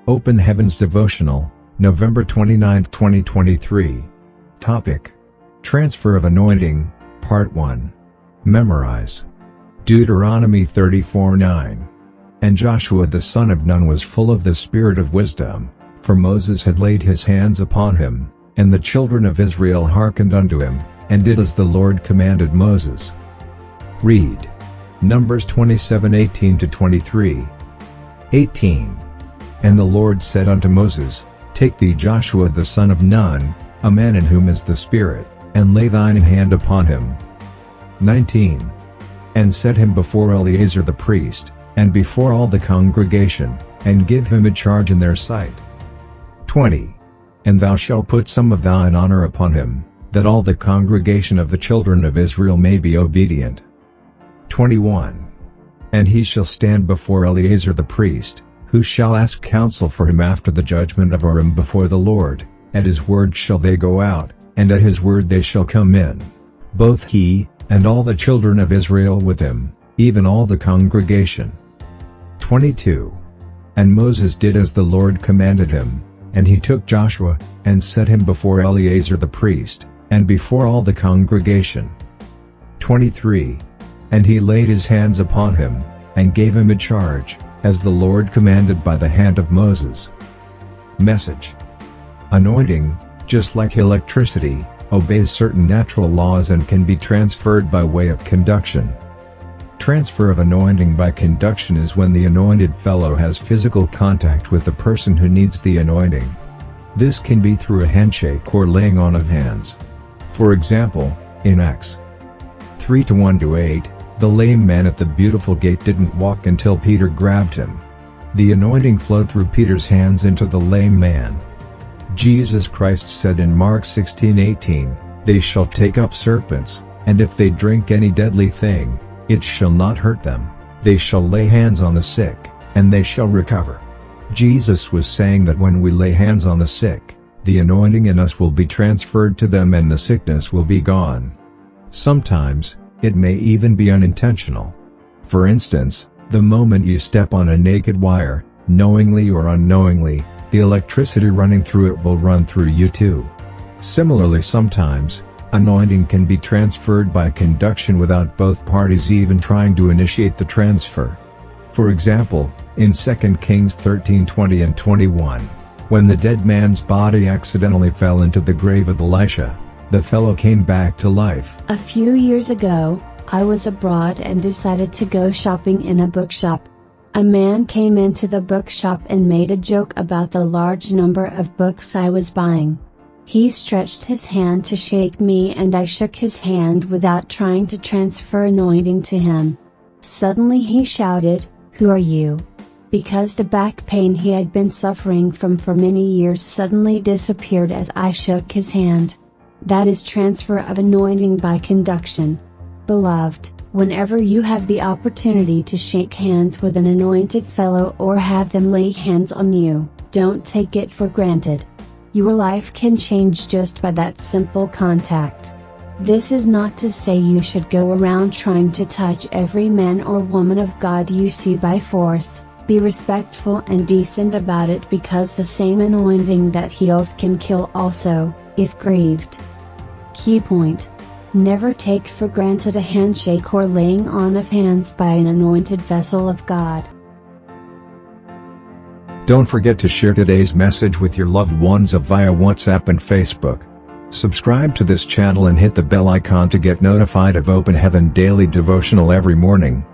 Open Heavens Devotional, November 29, 2023. Topic: Transfer of Anointing, Part 1. Memorize. Deuteronomy 34:9. And Joshua the son of Nun was full of the spirit of wisdom, for Moses had laid his hands upon him, and the children of Israel hearkened unto him, and did as the Lord commanded Moses. Read. Numbers 27:18-23. 18. And the Lord said unto Moses, Take thee Joshua the son of Nun, a man in whom is the Spirit, and lay thine hand upon him. 19. And set him before Eleazar the priest, and before all the congregation, and give him a charge in their sight. 20. And thou shalt put some of thine honor upon him, that all the congregation of the children of Israel may be obedient. 21. And he shall stand before Eleazar the priest, who shall ask counsel for him after the judgment of Urim before the Lord. At his word shall they go out, and at his word they shall come in, both he, and all the children of Israel with him, even all the congregation. 22. And Moses did as the Lord commanded him, and he took Joshua, and set him before Eleazar the priest, and before all the congregation. 23. And he laid his hands upon him, and gave him a charge, as the Lord commanded by the hand of Moses. Message. Anointing, just like electricity, obeys certain natural laws and can be transferred by way of conduction. Transfer of anointing by conduction is when the anointed fellow has physical contact with the person who needs the anointing. This can be through a handshake or laying on of hands. For example, in Acts 3:1-8, the lame man at the beautiful gate didn't walk until Peter grabbed him. The anointing flowed through Peter's hands into the lame man. Jesus Christ said in Mark 16:18, They shall take up serpents, and if they drink any deadly thing, it shall not hurt them. They shall lay hands on the sick, and they shall recover. Jesus was saying that when we lay hands on the sick, the anointing in us will be transferred to them and the sickness will be gone. Sometimes, it may even be unintentional. For instance, the moment you step on a naked wire, knowingly or unknowingly, the electricity running through it will run through you too. Similarly, sometimes, anointing can be transferred by conduction without both parties even trying to initiate the transfer. For example, in 2 Kings 13:20 and 21, when the dead man's body accidentally fell into the grave of Elisha, the fellow came back to life. A few years ago, I was abroad and decided to go shopping in a bookshop. A man came into the bookshop and made a joke about the large number of books I was buying. He stretched his hand to shake me and I shook his hand without trying to transfer anointing to him. Suddenly he shouted, "Who are you?" Because the back pain he had been suffering from for many years suddenly disappeared as I shook his hand. That is transfer of anointing by conduction. Beloved, whenever you have the opportunity to shake hands with an anointed fellow or have them lay hands on you, don't take it for granted. Your life can change just by that simple contact. This is not to say you should go around trying to touch every man or woman of God you see by force. Be respectful and decent about it, because the same anointing that heals can kill also, if grieved. Key point: never take for granted a handshake or laying on of hands by an anointed vessel of God. Don't forget to share today's message with your loved ones via WhatsApp and Facebook. Subscribe to this channel and hit the bell icon to get notified of Open Heaven Daily Devotional every morning.